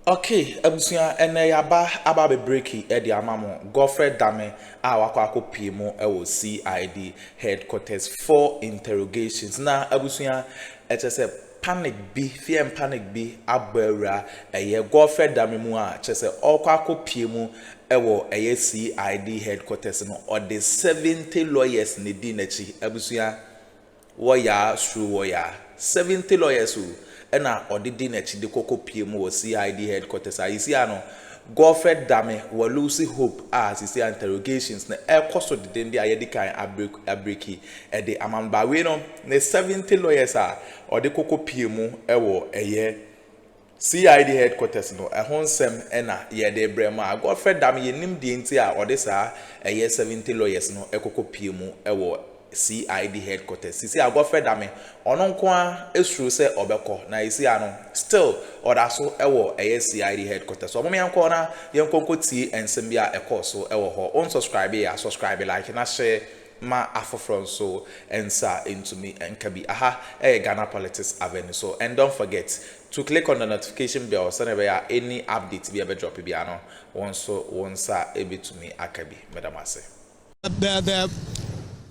Okay, abusia ene yaba aba be breaki e di amamo Godfred Dame a wakọ pimo e wo CID headquarters for interrogations. Na abusia chese panic bi fear and panic bi abawra ye Godfred Dame mu a chese okọ pimo e wo CID headquarters no or the 70 lawyers ne di nachi abusia wo ya through wo ya 70 lawyers ena odidi na chi de koko PM wo CID headquarters a isi ano Godfred Dame we lose hope as isi interrogations na e koso de ndi ayedi kan abreki e de amamba we no na 70 lawyers a odi koko PM e wo CID headquarters no ehonsem ena ye de brema Godfred Dame ye nim de nti a odi sa 70 lawyers no ekoko PM e wo CID headquarters. Sisi Godfred Dame ono nko a esuru se obeko na isi ano still odaso ewo CID headquarters. So momia nko na yenkonko ti ensem bia ekoso ewo ho. On subscribe ya subscribe like na share ma afofron so ensa into me enkabi aha Ghana Politics Avenue. So and don't forget to click on the notification bell so never any update be drop bia no onsa ebi to me akabi medamase. The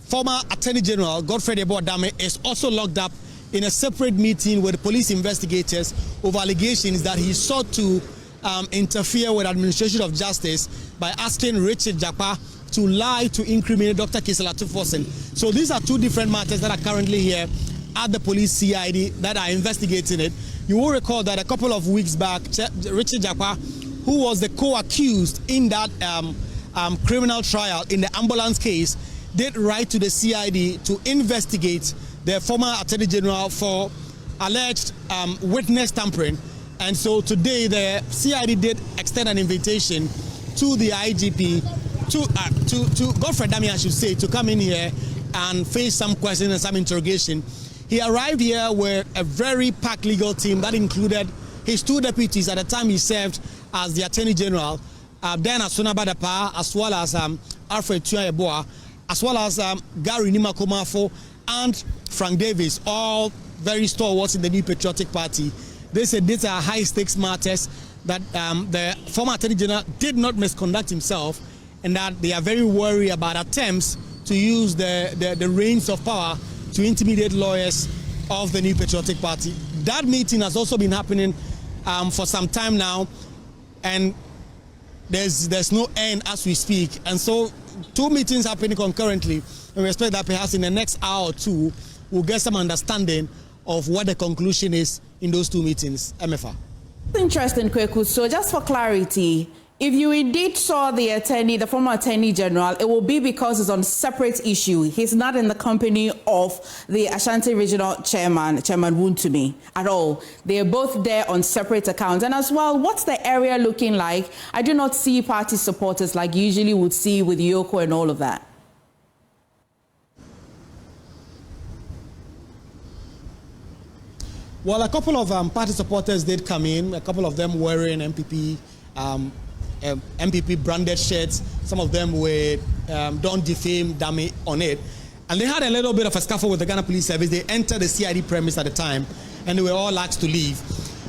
former Attorney General Godfred Dame is also locked up in a separate meeting with police investigators over allegations that he sought to interfere with administration of justice by asking Richard Japa to lie to incriminate Dr. Kisela Tufosen. So these are two different matters that are currently here at the police CID that are investigating it. You will recall that a couple of weeks back, Richard Japa, who was the co-accused in that criminal trial in the ambulance case, did write to the CID to investigate the former Attorney General for alleged witness tampering. And so today the CID did extend an invitation to the IGP, to Godfred Dame, I should say, to come in here and face some questions and some interrogation. He arrived here with a very packed legal team that included his two deputies at the time he served as the Attorney General, then Asuna Badapa, as well as Alfred Tuayeboa, as well as Gary Nimakomafo and Frank Davis, all very stalwarts in the New Patriotic Party. They said these are high-stakes matters, that the former Attorney General did not misconduct himself, and that they are very worried about attempts to use the reins of power to intimidate lawyers of the New Patriotic Party. That meeting has also been happening for some time now, and there's no end as we speak. And so two meetings happening concurrently, and we expect that perhaps in the next hour or two we'll get some understanding of what the conclusion is in those two meetings. MFA. Interesting, Kweku. So just for clarity, if you indeed saw the former Attorney General, it will be because it's on separate issue. He's not in the company of the Ashanti Regional Chairman Wontumi at all. They are both there on separate accounts. And as well, what's the area looking like? I do not see party supporters like you usually would see with Yoko and all of that. Well, a couple of party supporters did come in, a couple of them wearing MPP branded shirts, some of them with Don't Defame Dame on it. And they had a little bit of a scuffle with the Ghana Police Service. They entered the CID premise at the time, and they were all asked to leave.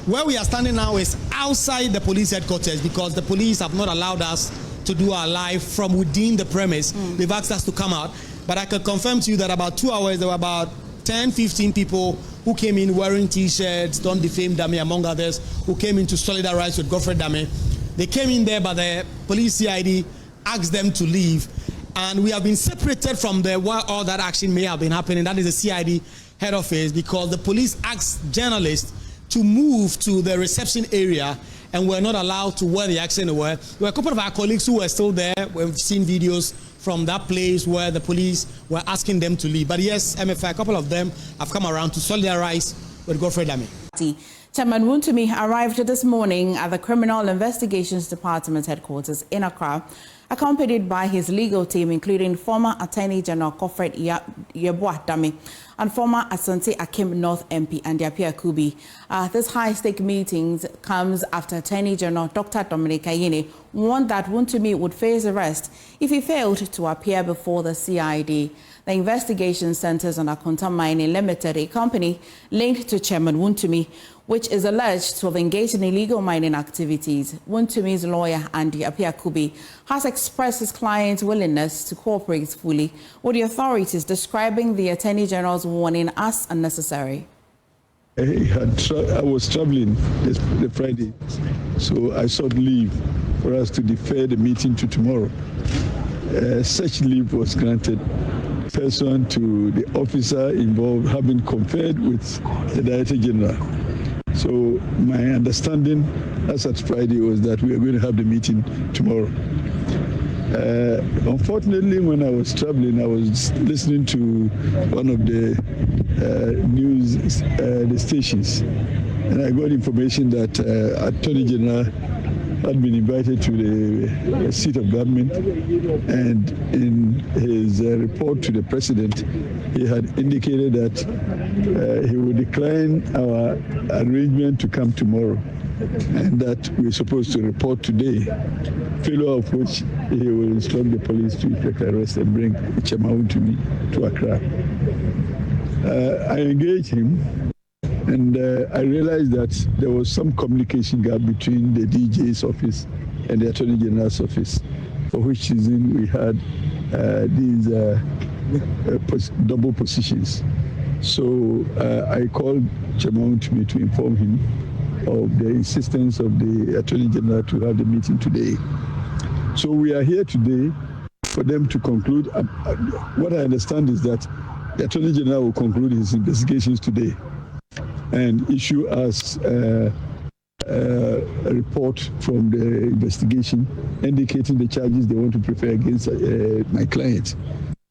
Where we are standing now is outside the police headquarters, because the police have not allowed us to do our live from within the premise. They've asked us to come out. But I can confirm to you that about 2 hours, there were about 10, 15 people who came in wearing T-shirts, Don't Defame Dame, among others, who came in to solidarize with Godfred Dame. They came in there, but the police CID asked them to leave. And we have been separated from where all that action may have been happening. That is the CID head office, because the police asked journalists to move to the reception area and were not allowed to where the action were. There were a couple of our colleagues who were still there. We've seen videos from that place where the police were asking them to leave. But yes, MFI, a couple of them have come around to solidarize with Godfred Dame. Chairman Wontumi arrived this morning at the Criminal Investigations Department headquarters in Accra, accompanied by his legal team, including former Attorney General Godfred Dame. and former Asante Akim North MP and Akuffo. This high-stake meeting comes after Attorney General Dr. Dominic Ayine warned that Wontumi would face arrest if he failed to appear before the CID. The investigation centers on Akonta Mining Limited, a company linked to Chairman Wontumi, which is alleged to have engaged in illegal mining activities. Wontumi's lawyer, Andy Akuffo, has expressed his client's willingness to cooperate fully with the authorities, describing the Attorney General's warning as unnecessary. I was traveling the Friday, so I sought leave for us to defer the meeting to tomorrow. Such leave was granted pursuant to the officer involved having conferred with the Director General. So my understanding as at Friday was that we are going to have the meeting tomorrow. Unfortunately, when I was traveling, I was listening to one of the news the stations, and I got information that Attorney General had been invited to the seat of government, and in his report to the President, he had indicated that he would decline our arrangement to come tomorrow, and that we're supposed to report today, failure of which he will instruct the police to effect arrest and bring Chairman Wontumi to Accra. I engaged him, and I realized that there was some communication gap between the DJ's office and the Attorney General's office, for which reason we had these double positions. So I called Chairman Wontumi to inform him of the insistence of the Attorney General to have the meeting today. So we are here today for them to conclude. What I understand is that the Attorney General will conclude his investigations today and issue us a report from the investigation indicating the charges they want to prefer against my client.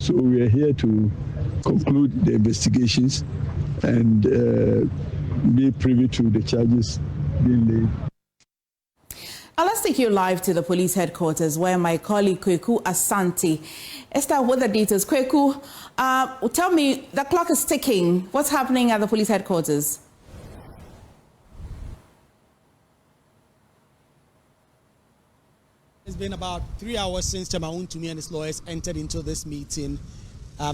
So we are here to conclude the investigations and be privy to the charges being laid. Let's take you live to the police headquarters where my colleague Kweku Asante is start with the details. Kweku, tell me, the clock is ticking. What's happening at the police headquarters? It's been about 3 hours since Chairman Wontumi and his lawyers entered into this meeting.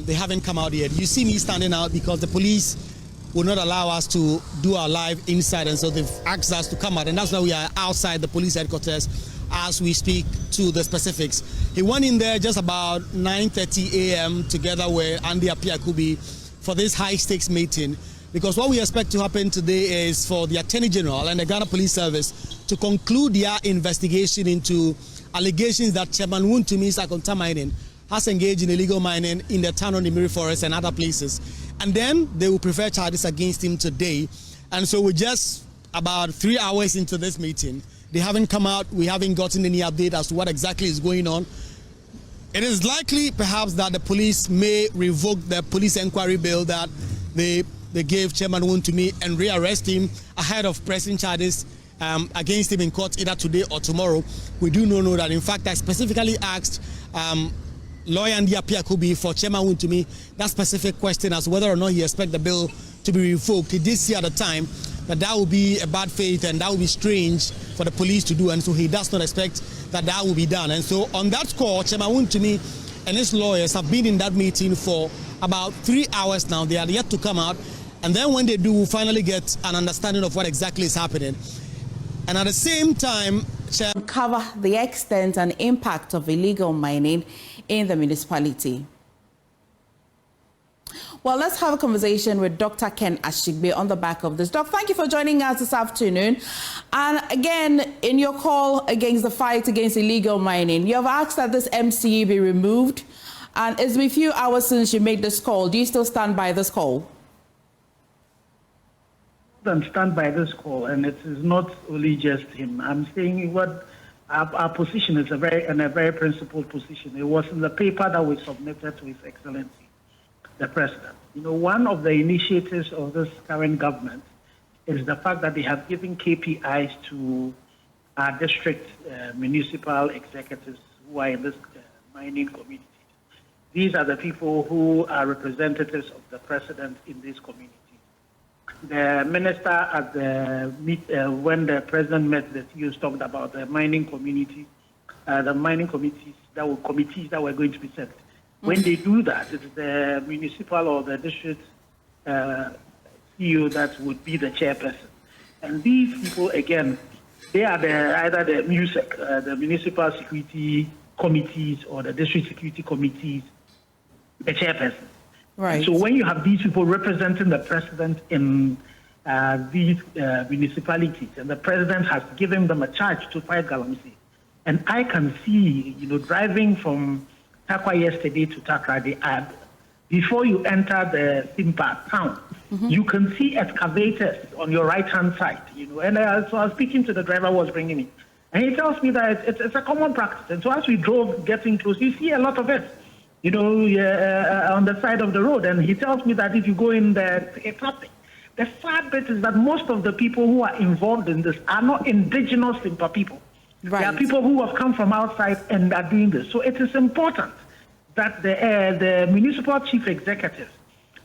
They haven't come out yet. You see me standing out because the police will not allow us to do our live inside, and so they've asked us to come out, and that's why we are outside the police headquarters as we speak to the specifics. He went in there just about 9:30 a.m. together with Andy Akuffo for this high-stakes meeting, because what we expect to happen today is for the Attorney General and the Ghana Police Service to conclude their investigation into allegations that Chairman Wontumi's Akonta Mining has engaged in illegal mining in the town on the Miri Forest and other places. And then they will prefer charges against him today. And so we're just about 3 hours into this meeting. They haven't come out. We haven't gotten any update as to what exactly is going on. It is likely, perhaps, that the police may revoke the police inquiry bill that they gave Chairman Wontumi and rearrest him ahead of pressing charges against him in court either today or tomorrow. We do know that, in fact, I specifically asked lawyer Andy Akuffo for Chairman Wontumi that specific question as whether or not he expects the bill to be revoked. He did say at the time that would be a bad faith and that would be strange for the police to do, and so he does not expect that will be done. And so on that score, Chairman Wontumi and his lawyers have been in that meeting for about 3 hours now. They are yet to come out, and then when they do, we'll finally get an understanding of what exactly is happening. And at the same time, cover the extent and impact of illegal mining in the municipality. Well, let's have a conversation with Dr. Ken Ashigbe on the back of this. Doc, thank you for joining us this afternoon. And again, in your call against the fight against illegal mining, you have asked that this MCE be removed. And it's been a few hours since you made this call. Do you still stand by this call? And stand by this call, and it is not only just him. I'm saying what our position is a very principled position. It was in the paper that we submitted to His Excellency, the President. You know, one of the initiatives of this current government is the fact that they have given KPIs to our district municipal executives who are in this mining community. These are the people who are representatives of the president in this community. The minister at the when the president met the CEOs talked about the mining community, the mining committees that were going to be set. When they do that, it's the municipal or the district CEO that would be the chairperson. And these people, again, they are either the MUSEC, the municipal security committees, or the district security committees, the chairperson. Right. So when you have these people representing the president in these municipalities, and the president has given them a charge to fight galamsey, and I can see, driving from Takwa yesterday to Takrady, before you enter the Simpa town, you can see excavators on your right-hand side, And so I was speaking to the driver who was bringing me, and he tells me that it's a common practice. And so as we drove, getting close, you see a lot of it, on the side of the road. And he tells me that if you go in the sad bit is that most of the people who are involved in this are not indigenous Simpa people. Right. There are people who have come from outside and are doing this. So it is important that the municipal chief executives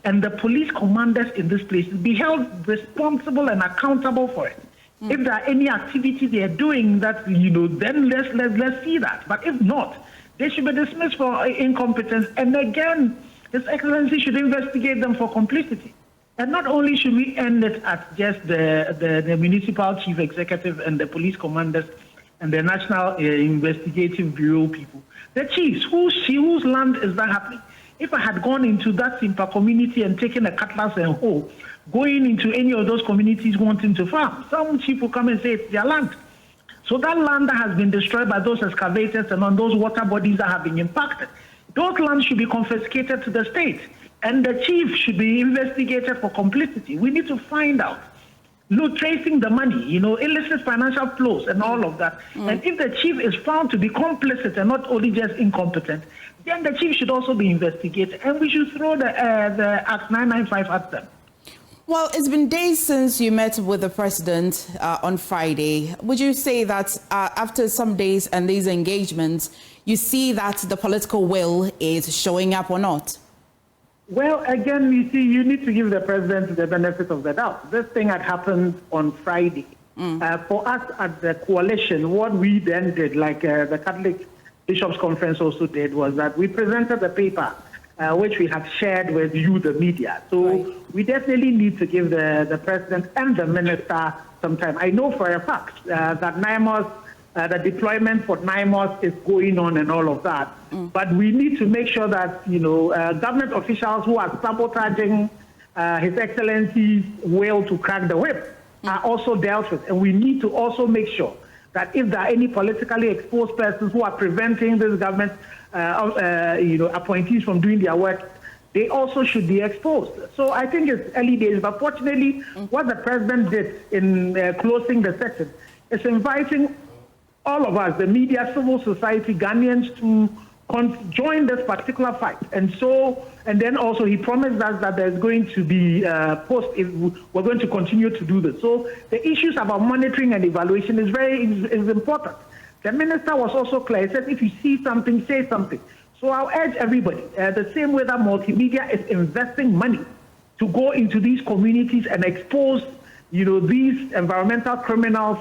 and the police commanders in this place be held responsible and accountable for it. If there are any activity they are doing that, then let's see that. But if not, they should be dismissed for incompetence. And again, His Excellency should investigate them for complicity. And not only should we end it at just the municipal chief executive and the police commanders and the National Investigative Bureau people, the chiefs, whose land is that happening? If I had gone into that Simpa community and taken a cutlass and hoe, going into any of those communities wanting to farm, some chief will come and say it's their land. So that land that has been destroyed by those excavators and on those water bodies that have been impacted, those lands should be confiscated to the state. And the chief should be investigated for complicity. We need to find out, tracing the money, illicit financial flows and all of that. And if the chief is found to be complicit and not only just incompetent, then the chief should also be investigated. And we should throw the Act 995 at them. Well, it's been days since you met with the president on Friday. Would you say that after some days and these engagements, you see that the political will is showing up or not? Well, again, you need to give the president the benefit of the doubt. This thing had happened on Friday. For us at the coalition, what we then did, like the Catholic Bishops' Conference also did, was that we presented the paper, which we had shared with you, the media. So we definitely need to give the president and the minister some time. I know for a fact that NIMOS, the deployment for NIMOS is going on and all of that. But we need to make sure that, government officials who are sabotaging His Excellency's will to crack the whip are also dealt with. And we need to also make sure that if there are any politically exposed persons who are preventing this government, appointees from doing their work, they also should be exposed. So I think it's early days, but fortunately, what the president did in closing the session is inviting all of us, the media, civil society, Ghanaians, to join this particular fight. And then also he promised us that there's going to be we're going to continue to do this. So the issues about monitoring and evaluation is important. The minister was also clear. He said, if you see something, say something. So I'll urge everybody, the same way that multimedia is investing money to go into these communities and expose, these environmental criminals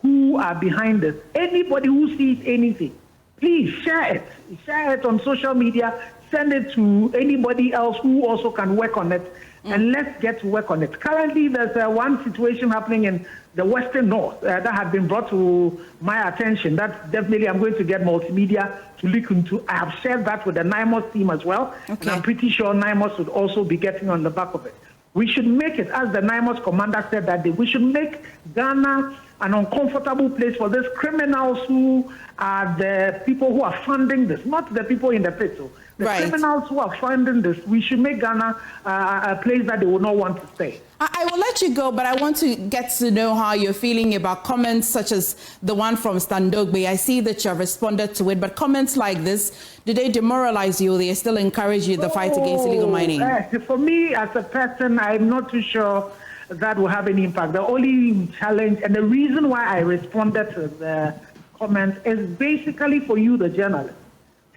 who are behind this. Anybody who sees anything, please share it. Share it on social media. Send it to anybody else who also can work on it. And let's get to work on it. Currently, there's one situation happening in the Western North that had been brought to my attention. That definitely I'm going to get multimedia to look into. I have shared that with the NIMOS team as well. Okay. And I'm pretty sure NIMOS would also be getting on the back of it. We should make it, as the NIMOS commander said that day, we should make Ghana an uncomfortable place for these criminals who are the people who are funding this, not the people in the pit. So the criminals who are funding this, we should make Ghana a place that they will not want to stay. I will let you go, but I want to get to know how you're feeling about comments such as the one from Standogbe. I see that you have responded to it, but comments like this, do they demoralize you or they still encourage you the fight against illegal mining? For me, as a person, I'm not too sure that will have any impact. The only challenge and the reason why I responded to the comments is basically for you, the journalist.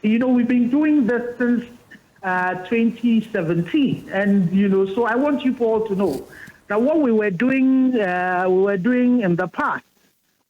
We've been doing this since 2017. And, so I want you all to know that what we were doing in the past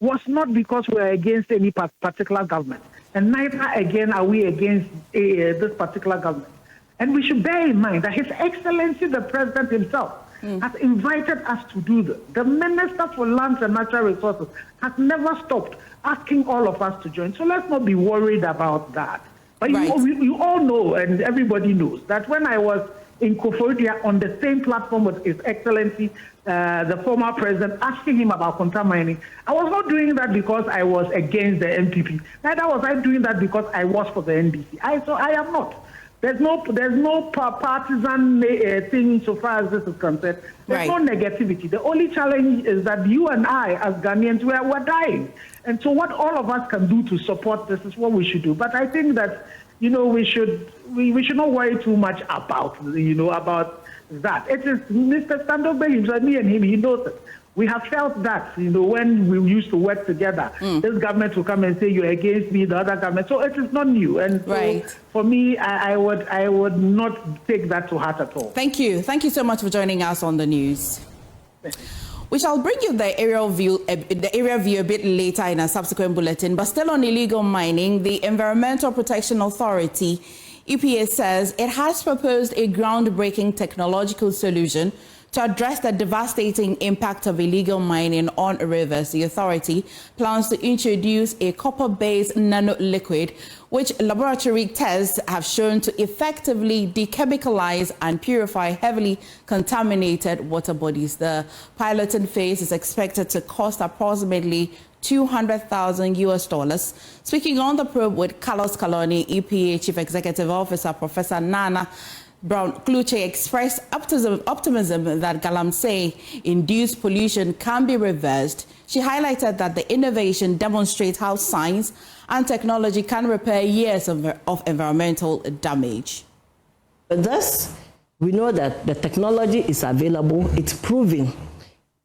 was not because we are against any particular government. And neither, again, are we against this particular government. And we should bear in mind that His Excellency, the President himself, has invited us to do this. The Minister for Lands and Natural Resources has never stopped asking all of us to join. So let's not be worried about that. But you all know, and everybody knows, that when I was in Akuffo on the same platform with His Excellency, the former president, asking him about contact mining, I was not doing that because I was against the NPP. Neither was I doing that because I was for the NDC. So I am not. There's no partisan thing so far as this is concerned. There's no negativity. The only challenge is that you and I, as Ghanaians, we're dying. And so what all of us can do to support this is what we should do. But I think that, we should not worry too much about, about that. It is Mr. Sandobe himself, me and him, he knows it. We have felt that, when we used to work together, this government will come and say, you're against me, the other government. So it is not new. And so for me, I would not take that to heart at all. Thank you. Thank you so much for joining us on the news. We shall bring you the area view a bit later in a subsequent bulletin. But still on illegal mining, the Environmental Protection Authority, EPA, says it has proposed a groundbreaking technological solution to address the devastating impact of illegal mining on rivers. The authority plans to introduce a copper-based nano-liquid, which laboratory tests have shown to effectively dechemicalize and purify heavily contaminated water bodies. The piloting phase is expected to cost approximately $200,000. Speaking on the probe with Carlos Kaloni, EPA Chief Executive Officer Professor Nana Brown-Kluche expressed optimism that galamsey-induced pollution can be reversed. She highlighted that the innovation demonstrates how science and technology can repair years of environmental damage. Thus, we know that the technology is available, it's proven.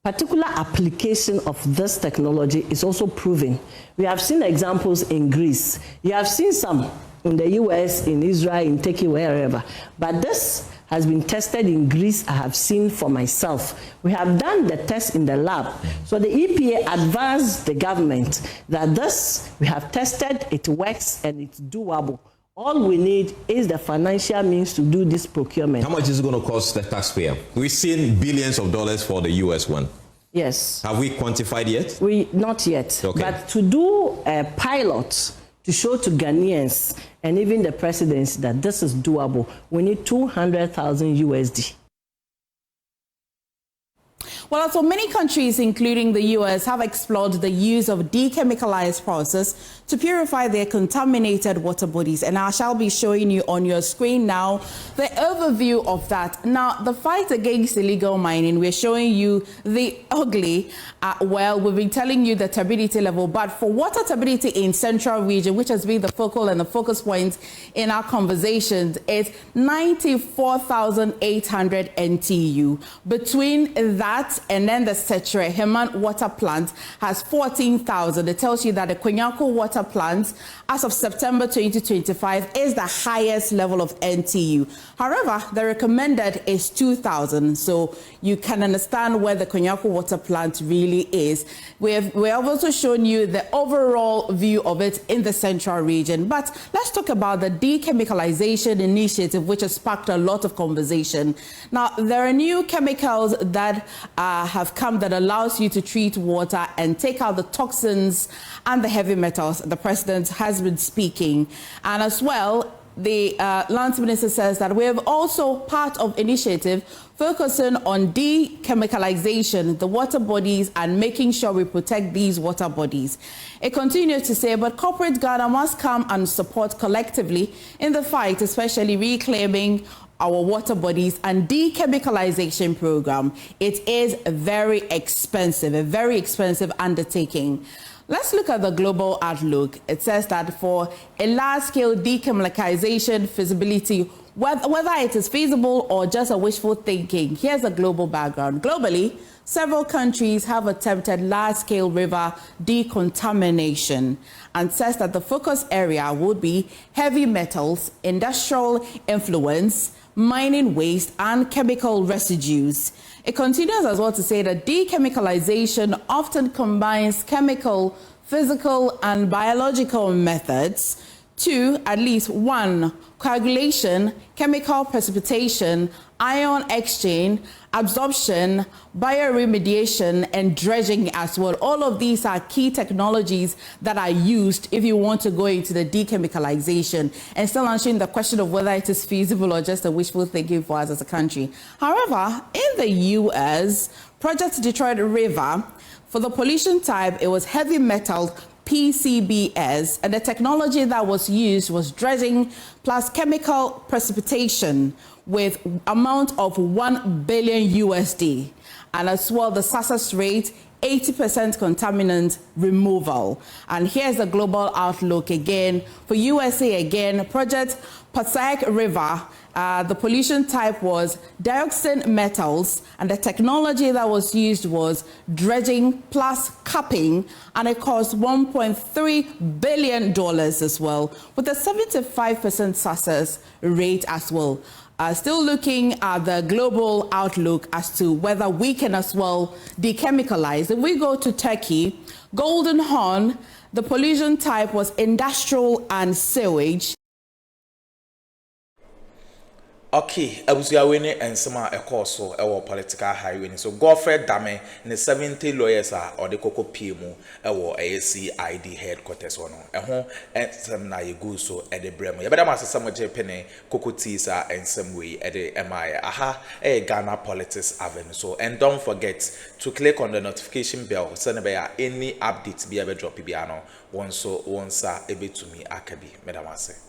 Particular application of this technology is also proven. We have seen examples in Greece. You have seen some in the US, in Israel, in Turkey, wherever. But this has been tested in Greece. I have seen for myself. We have done the test in the lab. So the EPA advised the government that this, we have tested, it works, and it's doable. All we need is the financial means to do this procurement. How much is it going to cost the taxpayer? We've seen billions of dollars for the US one. Yes. Have we quantified yet? Not yet. Okay. But to do a pilot, to show to Ghanaians and even the presidency that this is doable, we need 200,000 USD. Well, so many countries, including the US, have explored the use of dechemicalized process to purify their contaminated water bodies. And I shall be showing you on your screen now the overview of that. Now, the fight against illegal mining, we're showing you the ugly. We've been telling you the turbidity level, but for water turbidity in Central Region, which has been the focal and the focus point in our conversations, it's 94,800 NTU. Between that and then the Setre Heman water plant has 14,000. It tells you that the Konyako water plant, as of September 2025, is the highest level of NTU. However, the recommended is 2,000. So you can understand where the Konyako water plant really is. We have also shown you the overall view of it in the Central Region. But let's talk about the dechemicalization initiative, which has sparked a lot of conversation. Now, there are new chemicals that have come that allows you to treat water and take out the toxins and the heavy metals. The president has been speaking. And as well, the Lands Minister says that we have also part of initiative focusing on dechemicalization, the water bodies, and making sure we protect these water bodies. It continues to say, but corporate Ghana must come and support collectively in the fight, especially reclaiming our water bodies and dechemicalization program. It is a very expensive undertaking. Let's look at the global outlook. It says that for a large-scale dechemicalization feasibility, whether it is feasible or just a wishful thinking, here's a global background. Globally, several countries have attempted large-scale river decontamination and says that the focus area would be heavy metals, industrial influence, mining waste, and chemical residues. It continues as well to say that dechemicalization often combines chemical, physical, and biological methods to at least 1, coagulation, chemical precipitation, ion exchange, absorption, bioremediation, and dredging as well. All of these are key technologies that are used if you want to go into the dechemicalization, and still answering the question of whether it is feasible or just a wishful thinking for us as a country. However, in the U.S., Project Detroit River, for the pollution type, it was heavy metal PCBs, and the technology that was used was dredging plus chemical precipitation with amount of $1 billion USD, and as well the success rate 80% contaminant removal. And here's the global outlook again for USA. Again, Project Passaic River. The pollution type was dioxin metals, and the technology that was used was dredging plus capping, and it cost $1.3 billion as well, with a 75% success rate as well. Still looking at the global outlook as to whether we can as well dechemicalize. If we go to Turkey, Golden Horn, the pollution type was industrial and sewage. Okay, abusia we ne ensema ekoso ewo political highway so Godfred Dame ne 70 lawyers are or the koko PMU ewo CID headquarters ono eho ensem na yegu so e de brem ye beda masesem jepene koko tisa ensem we e de MI aha Ghana Politics Avenue. So and don't forget to click on the notification bell so ne be any updates be ebe drop bi ano wonso wonsa ebe to me akabi medamase.